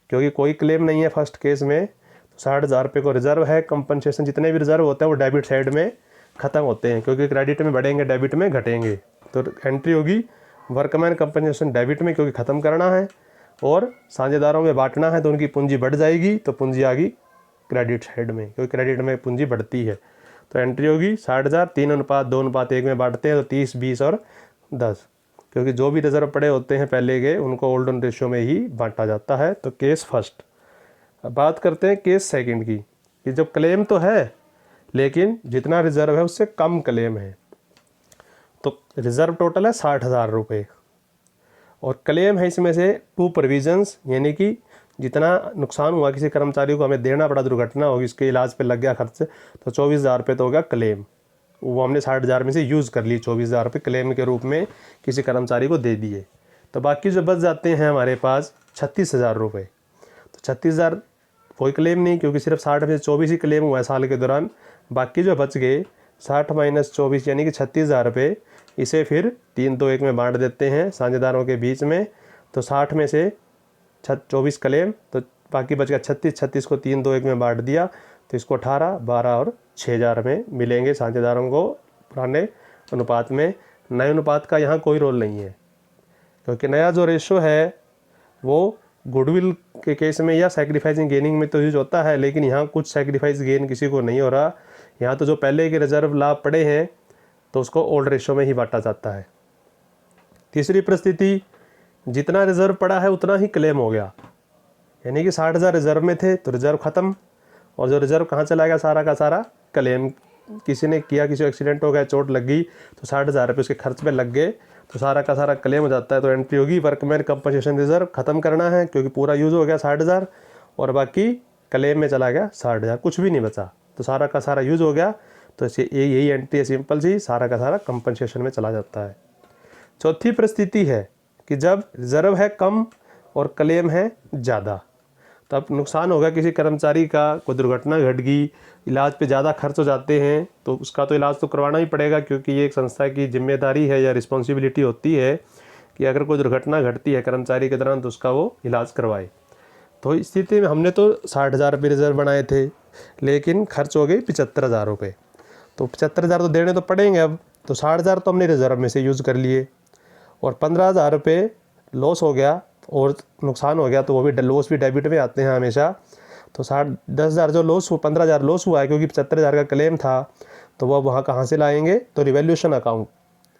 क्योंकि कोई क्लेम नहीं है फर्स्ट केस में, तो 60,000 रुपये को रिज़र्व है। कंपनसेशन जितने भी रिज़र्व होते हैं वो डेबिट साइड में ख़त्म होते हैं, क्योंकि क्रेडिट में बढ़ेंगे डेबिट में घटेंगे। तो एंट्री होगी वर्कमैन कंपनसेशन डेबिट में, क्योंकि ख़त्म करना है और साझेदारों में बांटना है, तो उनकी पूंजी बढ़ जाएगी, तो पूंजी आ गई क्रेडिट साइड में, क्योंकि क्रेडिट में पूंजी बढ़ती है। तो एंट्री होगी 60,000, 3:2:1 में बांटते हैं तो 30, 20 और 10, क्योंकि जो भी रिजर्व पड़े होते हैं पहले के उनको ओल्डन रेशियो में ही बांटा जाता है। तो केस फर्स्ट। अब बात करते हैं केस सेकंड की, कि जब क्लेम तो है लेकिन जितना रिजर्व है उससे कम क्लेम है। तो रिजर्व टोटल है 60,000 रुपये और क्लेम है इसमें से 2 प्रोविजंस, यानी कि जितना नुकसान हुआ किसी कर्मचारी को हमें देना पड़ा, दुर्घटना होगी, उसके इलाज पे लग गया खर्च, तो 24,000 रुपये तो हो गया क्लेम। वो हमने 60,000 में से यूज़ कर ली, 24,000 रुपये क्लेम के रूप में किसी कर्मचारी को दे दिए। तो बाकी जो बच जाते हैं हमारे पास 36,000 रुपये। तो 36,000 कोई क्लेम नहीं, क्योंकि सिर्फ 60 में से 24 ही क्लेम हुआ है साल के दौरान। बाकी जो बच गए 60 - 24 यानी कि 36,000 रुपये, इसे फिर 3:2:1 में बांट देते हैं साझेदारों के बीच में। तो 60 में से 24 क्लेम, तो बाकी बच गया 36 को 3:2:1 में बांट दिया, तो इसको 18, 12 और 6,000 में मिलेंगे साझेदारों को पुराने अनुपात में। नए अनुपात का यहाँ कोई रोल नहीं है, क्योंकि नया जो रेशो है वो गुडविल के केस में या सैक्रिफाइसिंग गेनिंग में तो यूज होता है, लेकिन यहाँ कुछ सैक्रिफाइस गेन किसी को नहीं हो रहा। यहाँ तो जो पहले के रिजर्व लाभ पड़े हैं तो उसको ओल्ड रेशो में ही बांटा जाता है। तीसरी परिस्थिति, जितना रिजर्व पड़ा है उतना ही क्लेम हो गया, यानी कि 60,000 रिजर्व में थे तो रिजर्व ख़त्म, और जो रिजर्व कहाँ चला गया, सारा का सारा क्लेम किसी ने किया, किसी को एक्सीडेंट हो गया, चोट लग गई, तो 60,000 रुपये उसके खर्च पे लग गए, तो सारा का सारा क्लेम हो जाता है। तो एंट्री होगी वर्कमैन कंपनसेशन रिजर्व ख़त्म करना है, क्योंकि पूरा यूज़ हो गया 60,000 और बाकी क्लेम में चला गया 60,000, कुछ भी नहीं बचा, तो सारा का सारा यूज़ हो गया। तो यही एंट्री है, सिंपल सी, सारा का सारा कंपनसेशन में चला जाता है। चौथी परिस्थिति है कि जब रिजर्व है कम और क्लेम है ज़्यादा। तो अब नुकसान होगा किसी कर्मचारी का, कोई दुर्घटना घट गई, इलाज पे ज़्यादा खर्च हो जाते हैं, तो उसका तो इलाज तो करवाना ही पड़ेगा, क्योंकि ये एक संस्था की जिम्मेदारी है या रिस्पॉन्सिबिलिटी होती है कि अगर कोई दुर्घटना घटती है कर्मचारी के दौरान तो उसका वो इलाज करवाए। तो इस स्थिति में हमने तो 60,000 रुपये रिजर्व बनाए थे, लेकिन खर्च हो गए 75,000 रुपये। तो 75,000 तो देने तो पड़ेंगे अब, तो 60,000 तो हमने रिजर्व में से यूज़ कर लिए, और 15,000 रुपये लॉस हो गया और नुकसान हो गया, तो वो भी लॉस भी डेबिट में आते हैं हमेशा। तो 10,000 जो लॉस हुआ, 15,000 लॉस हुआ है क्योंकि 75,000 का क्लेम था, तो वह वहाँ कहाँ से लाएंगे, तो रिवैल्यूएशन अकाउंट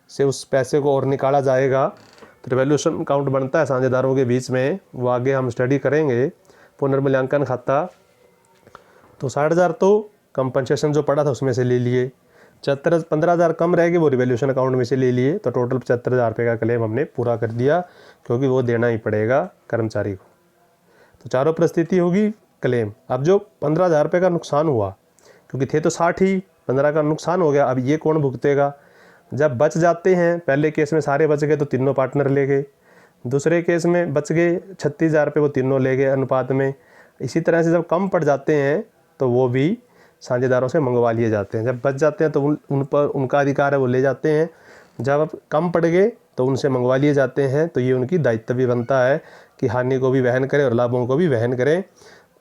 से उस पैसे को और निकाला जाएगा। तो रिवैल्यूएशन अकाउंट बनता है साझेदारों के बीच में, वो आगे हम स्टडी करेंगे, पुनर्मूल्यांकन खाता। तो 60,000 तो कंपनसेशन जो पड़ा था उसमें से ले लिए, 15,000 कम रह गए, वो रिवैल्यूएशन अकाउंट में से ले लिए, तो टोटल 75,000 रुपये का क्लेम हमने पूरा कर दिया, क्योंकि वो देना ही पड़ेगा कर्मचारी को। तो चारों परिस्थिति होगी क्लेम। अब जो 15,000 रुपये का नुकसान हुआ, क्योंकि थे तो 60 ही, 15 का नुकसान हो गया, अब ये कौन भुगतेगा। जब बच जाते हैं, पहले केस में सारे बच गए तो तीनों पार्टनर ले गए, दूसरे केस में बच गए 36,000 रुपये, वो तीनों ले गए अनुपात में। इसी तरह से जब कम पड़ जाते हैं तो वो भी साझेदारों से मंगवा लिए जाते हैं। जब बच जाते हैं तो उन पर उनका अधिकार है, वो ले जाते हैं। जब कम पड़ गए तो उनसे मंगवा लिए जाते हैं, तो ये उनकी दायित्व भी बनता है कि हानि को भी वहन करें और लाभों को भी वहन करें।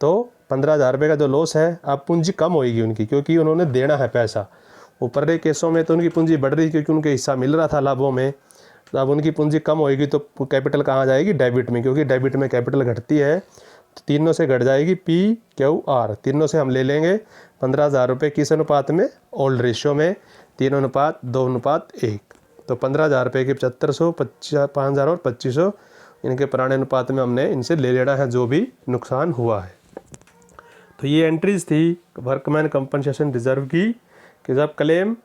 तो 15,000 रुपये का जो लॉस है, अब पूंजी कम होएगी उनकी, क्योंकि उन्होंने देना है पैसा। ऊपर के केसों में तो उनकी पूंजी बढ़ रही, क्योंकि उनके हिस्सा मिल रहा था लाभों में। तो अब उनकी पूंजी कम होएगी तो कैपिटल कहाँ जाएगी, डेबिट में, क्योंकि डेबिट में कैपिटल घटती है, तो तीनों से घट जाएगी PQR। तीनों से हम ले लेंगे 15,000 रुपये, किस अनुपात में, ओल्ड रेशियो में, 3:2:1। तो 15,000 रुपये के 7,500, 5,000 और 2,500 इनके पुराने अनुपात में हमने इनसे ले लेना है जो भी नुकसान हुआ है। तो ये एंट्रीज थी वर्कमैन कंपनसेशन रिजर्व की, कि जब क्लेम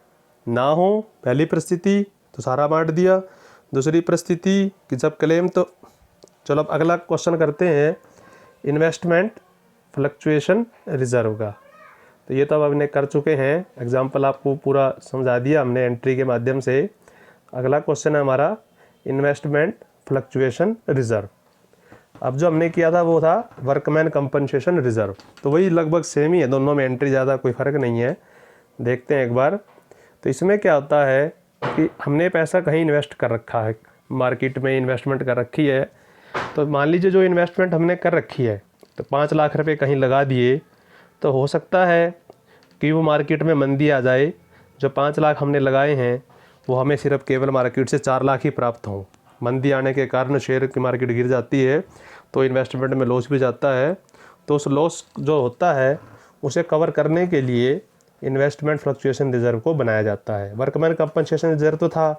ना हो, पहली परिस्थिति तो सारा बांट दिया, दूसरी परिस्थिति कि जब क्लेम, तो चलो अब अगला क्वेश्चन करते हैं इन्वेस्टमेंट फ्लक्चुएशन रिजर्व का। तो ये तो अब हमने कर चुके हैं, एग्जाम्पल आपको पूरा समझा दिया हमने एंट्री के माध्यम से। अगला क्वेश्चन है हमारा इन्वेस्टमेंट फ्लक्चुएशन रिजर्व। अब जो हमने किया था वो था वर्कमैन कंपनसेशन रिजर्व, तो वही लगभग सेम ही है, दोनों में एंट्री ज़्यादा कोई फ़र्क नहीं है। देखते हैं एक बार। तो इसमें क्या होता है कि हमने पैसा कहीं इन्वेस्ट कर रखा है, मार्केट में इन्वेस्टमेंट कर रखी है। तो मान लीजिए जो इन्वेस्टमेंट हमने कर रखी है, तो 5 लाख रुपए कहीं लगा दिए, तो हो सकता है कि वो मार्केट में मंदी आ जाए, जो 5 लाख हमने लगाए हैं वो हमें सिर्फ केवल मार्केट से 4 लाख ही प्राप्त हों। मंदी आने के कारण शेयर की मार्केट गिर जाती है, तो इन्वेस्टमेंट में लॉस भी जाता है। तो उस लॉस जो होता है उसे कवर करने के लिए इन्वेस्टमेंट फ्लक्चुएशन रिजर्व को बनाया जाता है। वर्कमैन कंपनसेशन रिजर्व तो था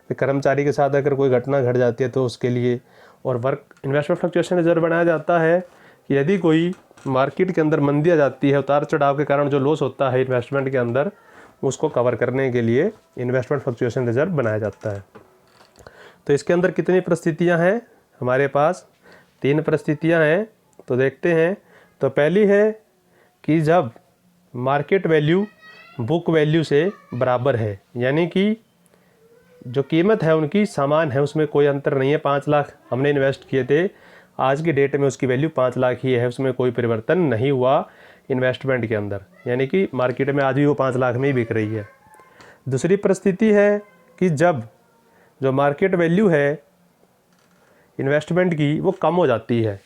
कि कर्मचारी के साथ अगर कोई घटना घट जाती है तो उसके लिए, और इन्वेस्टमेंट फ्लक्चुएशन रिजर्व बनाया जाता है कि यदि कोई मार्केट के अंदर मंदी आ जाती है, उतार चढ़ाव के कारण जो लॉस होता है इन्वेस्टमेंट के अंदर, उसको कवर करने के लिए इन्वेस्टमेंट फ्लक्चुएशन रिजर्व बनाया जाता है। तो इसके अंदर कितनी परिस्थितियां हैं हमारे पास, 3 परिस्थितियां हैं। तो देखते हैं। तो पहली है कि जब मार्केट वैल्यू बुक वैल्यू से बराबर है, यानी कि जो कीमत है उनकी समान है, उसमें कोई अंतर नहीं है। 5 लाख हमने इन्वेस्ट किए थे, आज की डेट में उसकी वैल्यू 5 लाख ही है, उसमें कोई परिवर्तन नहीं हुआ इन्वेस्टमेंट के अंदर, यानी कि मार्केट में आज भी वो 5 लाख में ही बिक रही है। दूसरी परिस्थिति है कि जब जो मार्केट वैल्यू है इन्वेस्टमेंट की वो कम हो जाती है।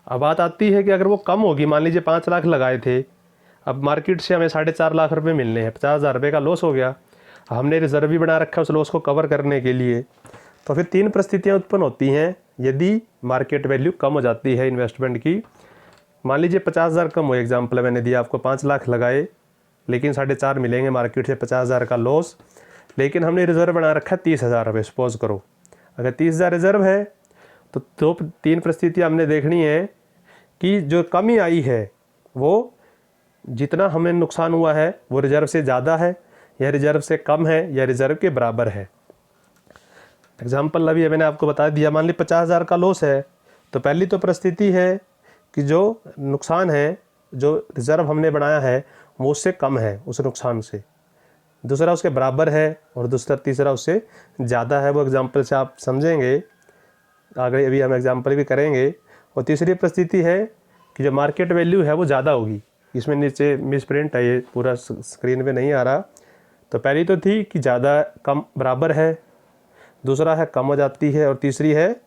अब बात आती है कि अगर वो कम होगी, मान लीजिए 5 लाख लगाए थे, अब मार्केट से हमें 4.5 लाख रुपए मिलने हैं, 50,000 रुपये का लॉस हो गया, हमने रिजर्व भी बना रखा है उस लॉस को कवर करने के लिए। तो फिर 3 परिस्थितियाँ उत्पन्न होती हैं यदि मार्केट वैल्यू कम हो जाती है इन्वेस्टमेंट की। मान लीजिए 50,000 कम हो, एग्जाम्पल मैंने दिया आपको, 5 लाख लगाए लेकिन 4.5 मिलेंगे, मार्केट से 50,000 का लॉस, लेकिन हमने रिजर्व बना रखा है 30,000 रुपये। सपोज करो अगर 30,000 रिजर्व है तो 3 परिस्थितियाँ हमने देखनी है कि जो कमी आई है वो जितना हमें नुकसान हुआ है वो रिजर्व से ज़्यादा है या रिजर्व से कम है या रिजर्व के बराबर है। एग्जाम्पल अभी मैंने आपको बता दिया, मान ली 50,000 का लॉस है, तो पहली तो परिस्थिति है कि जो नुकसान है, जो रिजर्व हमने बनाया है वो उससे कम है, उस नुकसान से। दूसरा उसके बराबर है, और तीसरा उससे ज़्यादा है। वो एग्जाम्पल से आप समझेंगे, आगे अभी हम एग्जाम्पल भी करेंगे। और तीसरी परिस्थिति है कि जो मार्केट वैल्यू है वो ज़्यादा होगी। इसमें नीचे मिस प्रिंट है, ये पूरा स्क्रीन पे नहीं आ रहा। तो पहली तो थी कि ज़्यादा कम बराबर है, दूसरा है कम हो जाती है, और तीसरी है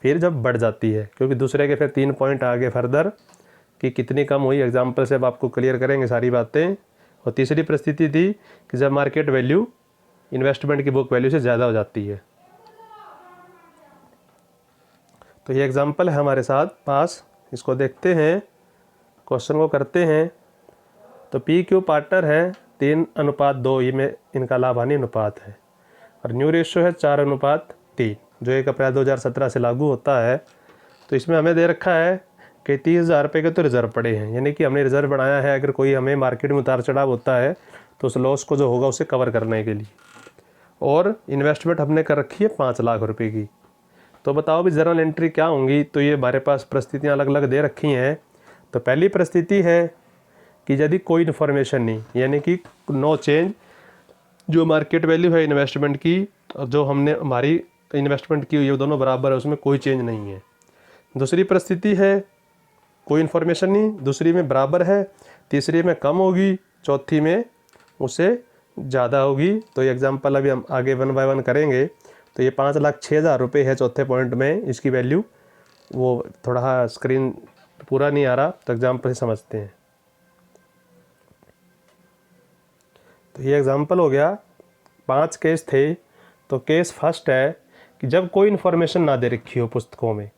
फिर जब बढ़ जाती है, क्योंकि दूसरे के फिर 3 पॉइंट आगे फर्दर कि कितनी कम हुई, एग्जाम्पल से अब आपको क्लियर करेंगे सारी बातें। और तीसरी परिस्थिति थी कि जब मार्केट वैल्यू इन्वेस्टमेंट की बुक वैल्यू से ज़्यादा हो जाती है। तो ये एग्जाम्पल है हमारे साथ पास, इसको देखते हैं, क्वेश्चन को करते हैं। तो पी क्यू पार्टनर है 3:2, ये में इनका लाभ हानि अनुपात है, और न्यू रेशियो है 4:3, जो 1 अप्रैल 2017 से लागू होता है। तो इसमें हमें दे रखा है कि 30,000 रुपये के तो रिज़र्व पड़े हैं, यानी कि हमने रिज़र्व बनाया है अगर कोई हमें मार्केट में उतार चढ़ाव होता है तो उस लॉस को जो होगा उसे कवर करने के लिए। और इन्वेस्टमेंट हमने कर रखी है 5 लाख रुपए की। तो बताओ भी जर्नल एंट्री क्या होंगी। तो ये हमारे पास परिस्थितियाँ अलग अलग दे रखी हैं। तो पहली परिस्थिति है कि यदि कोई इन्फॉर्मेशन नहीं, यानी कि नो चेंज, जो मार्केट वैल्यू है इन्वेस्टमेंट की और जो हमने हमारी इन्वेस्टमेंट की हुई है दोनों बराबर है, उसमें कोई चेंज नहीं है। दूसरी परिस्थिति है कोई इन्फॉर्मेशन नहीं, दूसरी में बराबर है, तीसरी में कम होगी, चौथी में उससे ज़्यादा होगी। तो ये एग्जांपल अभी हम आगे 1 बाय 1 करेंगे। तो ये 5,06,000 रुपये है चौथे पॉइंट में, इसकी वैल्यू। वो थोड़ा स्क्रीन पूरा नहीं आ रहा, तो एग्जांपल से समझते हैं। तो ये एग्जांपल हो गया, 5 केस थे। तो केस फर्स्ट है कि जब कोई इन्फॉर्मेशन ना दे रखी हो पुस्तकों में।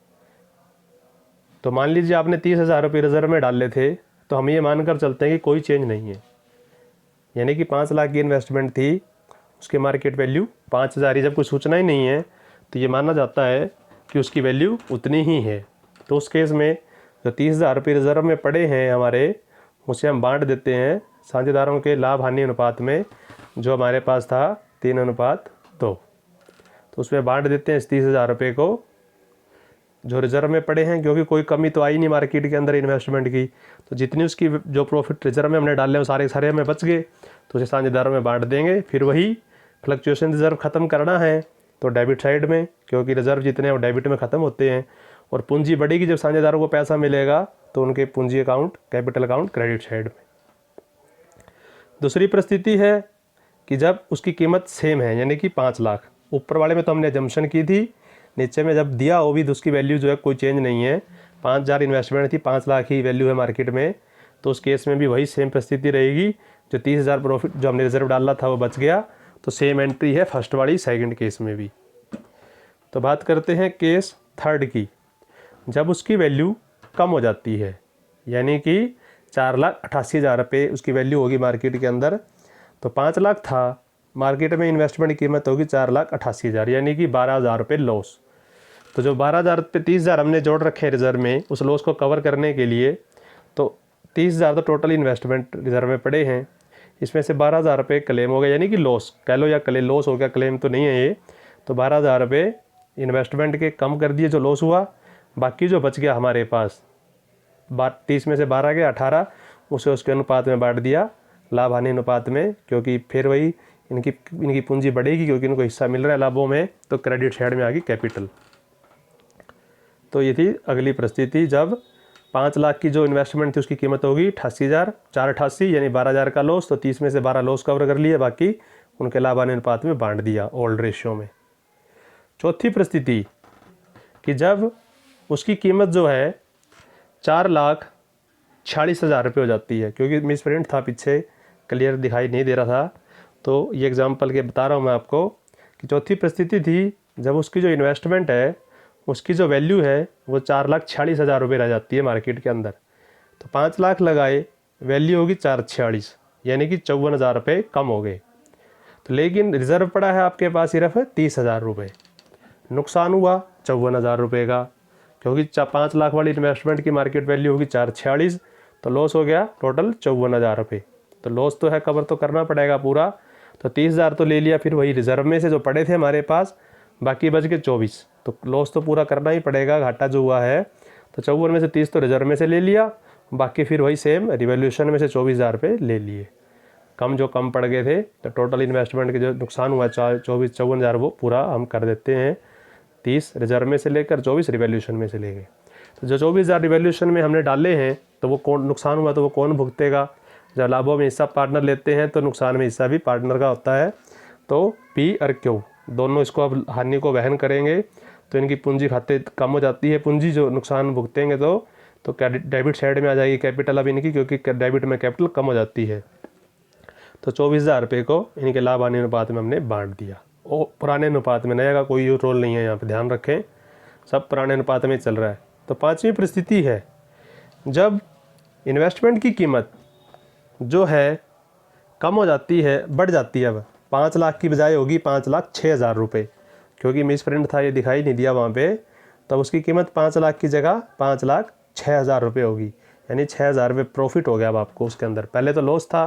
तो मान लीजिए आपने 30,000 रुपये रिजर्व में डाले थे, तो हम ये मानकर चलते हैं कि कोई चेंज नहीं है, यानी कि 5 लाख की इन्वेस्टमेंट थी, उसकी मार्केट वैल्यू 5,000 ही, जब कोई सूचना ही नहीं है तो ये माना जाता है कि उसकी वैल्यू उतनी ही है। तो उस केस में जो 30,000 रुपये रिजर्व में पड़े हैं हमारे, उसे हम बांट देते हैं साझेदारों के लाभ हानि अनुपात में, जो हमारे पास था 3:2। तो उसमें बांट देते हैं इस 30,000 रुपये को जो रिजर्व में पड़े हैं, क्योंकि कोई कमी तो आई नहीं मार्केट के अंदर इन्वेस्टमेंट की। तो जितनी उसकी जो प्रॉफिट रिजर्व में हमने डाले हैं वो सारे सारे हमें बच गए, तो उसे साझेदारों में बांट देंगे। फिर वही फ्लक्चुएशन रिजर्व ख़त्म करना है तो डेबिट साइड में, क्योंकि रिजर्व जितने हैं वो डेबिट में ख़त्म होते हैं। और पूंजी बढ़ेगी जब साझेदारों को पैसा मिलेगा, तो उनके पूंजी account, capital account credit side में। दूसरी परिस्थिति है कि जब उसकी कीमत सेम है, यानी कि 5 लाख, ऊपर वाले में तो हमने जम्पशन की थी, नीचे में जब दिया वो भी तो उसकी वैल्यू जो है कोई चेंज नहीं है। 5,000 इन्वेस्टमेंट थी, 5 लाख ही वैल्यू है मार्केट में। तो उस केस में भी वही सेम परिस्थिति रहेगी, जो 30,000 प्रॉफिट जो हमने रिजर्व डाला था वो बच गया। तो सेम एंट्री है फर्स्ट वाली सेकंड केस में भी। तो बात करते हैं केस थर्ड की, जब उसकी वैल्यू कम हो जाती है, यानी कि 4,88,000 रुपये उसकी वैल्यू होगी मार्केट के अंदर। तो 5 लाख था, मार्केट में इन्वेस्टमेंट की कीमत होगी 4,88,000, यानी कि 12,000 रुपये लॉस। तो जो 12,000 रुपये 30,000 हमने जोड़ रखे हैं रिजर्व में, उस लॉस को कवर करने के लिए, तो 30,000 तो टोटल इन्वेस्टमेंट रिजर्व में पड़े हैं, इसमें से 12,000 रुपये क्लेम हो गए, यानी कि लॉस कह लो, या लॉस हो गया, क्लेम तो नहीं है ये। तो 12,000 रुपये इन्वेस्टमेंट के कम कर दिए जो लॉस हुआ, बाकी जो बच गया हमारे पास 30 में से 12 गया 18, उसे उसके अनुपात में बांट दिया, लाभ हानि अनुपात में, क्योंकि फिर वही इनकी पूंजी बढ़ेगी क्योंकि इनको हिस्सा मिल रहा है लाभों में। तो क्रेडिट साइड में आ गई कैपिटल। तो ये थी अगली परिस्थिति, जब 5 लाख की जो इन्वेस्टमेंट थी उसकी कीमत होगी 88,000, 488 यानी 12,000 का लॉस। तो 30 में से 12 लॉस कवर कर लिए, बाकी उनके लाभ हानि अनुपात में बांट दिया ओल्ड रेशियो में। चौथी परिस्थिति कि जब उसकी कीमत जो है 4,46,000 रुपये हो जाती है, क्योंकि मिस प्रिंट था पीछे, क्लियर दिखाई नहीं दे रहा था। तो ये एग्जांपल के बता रहा हूँ मैं आपको कि चौथी परिस्थिति थी जब उसकी जो इन्वेस्टमेंट है उसकी जो वैल्यू है वो 4,46,000 रुपये रह जाती है मार्केट के अंदर। तो 5 लाख लगाए, वैल्यू होगी 446, यानी कि 54,000 रुपये कम हो गए। तो लेकिन रिजर्व पड़ा है आपके पास सिर्फ 30,000 रुपये, नुकसान हुआ 54,000 रुपये का, क्योंकि 5 लाख वाली इन्वेस्टमेंट की मार्केट वैल्यू होगी 446, तो लॉस हो गया टोटल 54,000 रुपये। तो लॉस तो है, कवर तो करना पड़ेगा पूरा। तो 30,000 तो ले लिया, फिर वही रिजर्व में से जो पड़े थे हमारे पास, बाकी बच गए 24। तो लॉस तो पूरा करना ही पड़ेगा, घाटा जो हुआ है। तो 54 में से 30 तो रिजर्व में से ले लिया, बाकी फिर वही सेम रिवैल्यूएशन में से 24,000 रुपये ले लिए, कम जो कम पड़ गए थे। तो टोटल इन्वेस्टमेंट के जो नुकसान हुआ 54,000 वो पूरा हम कर देते हैं, 30 रिजर्व में से लेकर 24 रिवैल्यूएशन में से ले गए। तो जो 24,000 रिवॉल्यूशन में हमने डाले हैं तो वो कौन नुकसान हुआ तो वो कौन भुगतेगा? जब लाभों में हिस्सा पार्टनर लेते हैं तो नुकसान में हिस्सा भी पार्टनर का होता है। तो पी और क्यू दोनों इसको अब हानि को वहन करेंगे, तो इनकी पूंजी खाते कम हो जाती है, पूंजी जो नुकसान भुगतेंगे तो डेबिट साइड में आ जाएगी कैपिटल अब इनकी, क्योंकि डेबिट में कैपिटल कम हो जाती है। तो 24,000 रुपये को इनके लाभ हानि अनुपात में हमने बांट दिया। वो पुराने अनुपात में, नया का कोई रोल नहीं है यहाँ पे, ध्यान रखें, सब पुराने अनुपात में चल रहा है। तो 5वीं परिस्थिति है जब इन्वेस्टमेंट की कीमत जो है कम हो जाती है, बढ़ जाती है। अब 5 लाख की बजाय होगी 5,06,000 रुपये, क्योंकि मिस प्रिंट था, ये दिखाई नहीं दिया वहाँ पे, तब उसकी कीमत 5 लाख की जगह 5,06,000 रुपये होगी, यानी 6,000 रुपये प्रॉफिट हो गया अब आपको उसके अंदर। पहले तो लॉस था,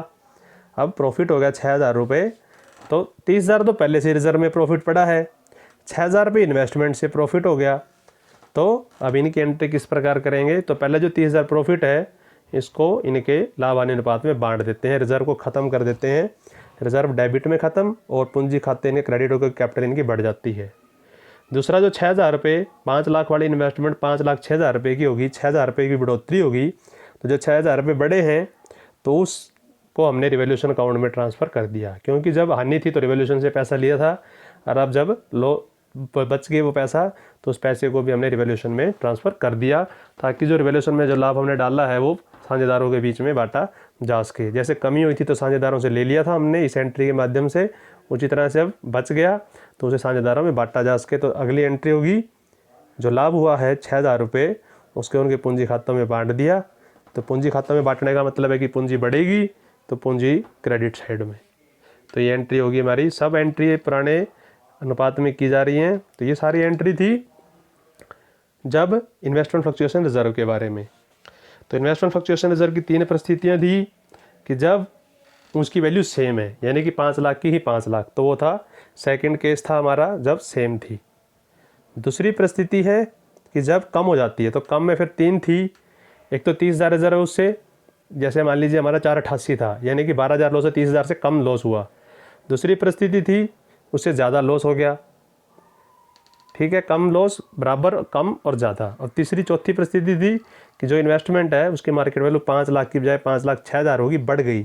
अब प्रॉफिट हो गया 6,000 रुपये। तो 30,000 तो पहले से रिजर्व में प्रॉफिट पड़ा है, 6,000 रुपये इन्वेस्टमेंट से प्रॉफिट हो गया। तो अब इनकी एंट्री किस प्रकार करेंगे? तो पहले जो 30,000 प्रॉफिट है इसको इनके लाभ हानि अनुपात में बांट देते हैं, रिजर्व को ख़त्म कर देते हैं, रिजर्व डेबिट में ख़त्म और पूंजी खाते इनके क्रेडिट होकर कैपिटल इनकी बढ़ जाती है। दूसरा जो 6,000 रुपये, 5 लाख वाली इन्वेस्टमेंट 5,06,000 रुपये की होगी, 6,000 रुपये की बढ़ोतरी होगी। तो जो 6,000 रुपये बढ़े हैं तो उसको हमने रिवॉल्यूशन अकाउंट में ट्रांसफ़र कर दिया, क्योंकि जब हानि थी तो रिवॉल्यूशन से पैसा लिया था, और अब जब बच गए वो पैसा तो उस पैसे को भी हमने रिवॉल्यूशन में ट्रांसफ़र कर दिया, ताकि जो रिवॉल्यूशन में जो लाभ हमने डाला है वो साझेदारों के बीच में बांटा जा सके। जैसे कमी हुई थी तो साझेदारों से ले लिया था हमने इस एंट्री के माध्यम से, उसी तरह से अब बच गया तो उसे साझेदारों में बांटा जा सके। तो अगली एंट्री होगी जो लाभ हुआ है 6,000 रुपये, उसके उनके पूंजी खातों में बांट दिया। तो पूंजी खातों में बांटने का मतलब है कि पूंजी बढ़ेगी तो पूंजी क्रेडिट साइड में। तो ये एंट्री होगी हमारी, सब एंट्री पुराने अनुपात में की जा रही हैं। तो ये सारी एंट्री थी जब इन्वेस्टमेंट फ्लक्चुएशन रिजर्व के बारे में। तो इन्वेस्टमेंट फ्लक्चुएशन रिजर्व की 3 परिस्थितियाँ थी कि जब उसकी वैल्यू सेम है, यानी कि 5 लाख की ही 5 लाख, तो वो था सेकंड केस था हमारा जब सेम थी। दूसरी परिस्थिति है कि जब कम हो जाती है, तो कम में फिर 3 थी। एक तो 30,000 रिजर्व है उससे, जैसे मान लीजिए हमारा 488 था, यानी कि 12,000 लॉस है, 30,000 से कम लॉस हुआ। दूसरी परिस्थिति थी उससे ज़्यादा लॉस हो गया, ठीक है, कम लॉस बराबर कम और ज़्यादा। और तीसरी चौथी परिस्थिति थी कि जो इन्वेस्टमेंट है उसकी मार्केट वैल्यू 5 लाख की बजाय 5,06,000 होगी, बढ़ गई।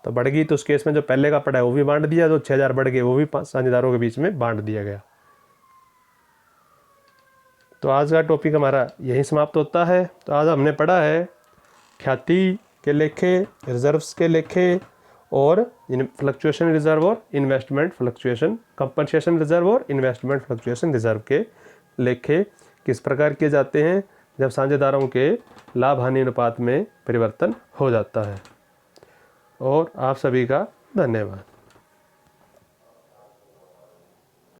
तो बढ़ गई तो उस केस में जो पहले का पड़ा है वो भी बांट दिया, जो 6,000 बढ़ गए वो भी साझेदारों के बीच में बांट दिया गया। तो आज का टॉपिक हमारा यही समाप्त होता है। तो आज हमने पढ़ा है ख्याति के लेखे, रिजर्व्स के लेखे और फ्लक्चुएशन रिजर्व और इन्वेस्टमेंट फ्लक्चुएशन, कंपनसेशन रिजर्व और इन्वेस्टमेंट फ्लक्चुएशन रिजर्व के लेखे किस प्रकार किए जाते हैं जब साझेदारों के लाभ हानि अनुपात में परिवर्तन हो जाता है। और आप सभी का धन्यवाद।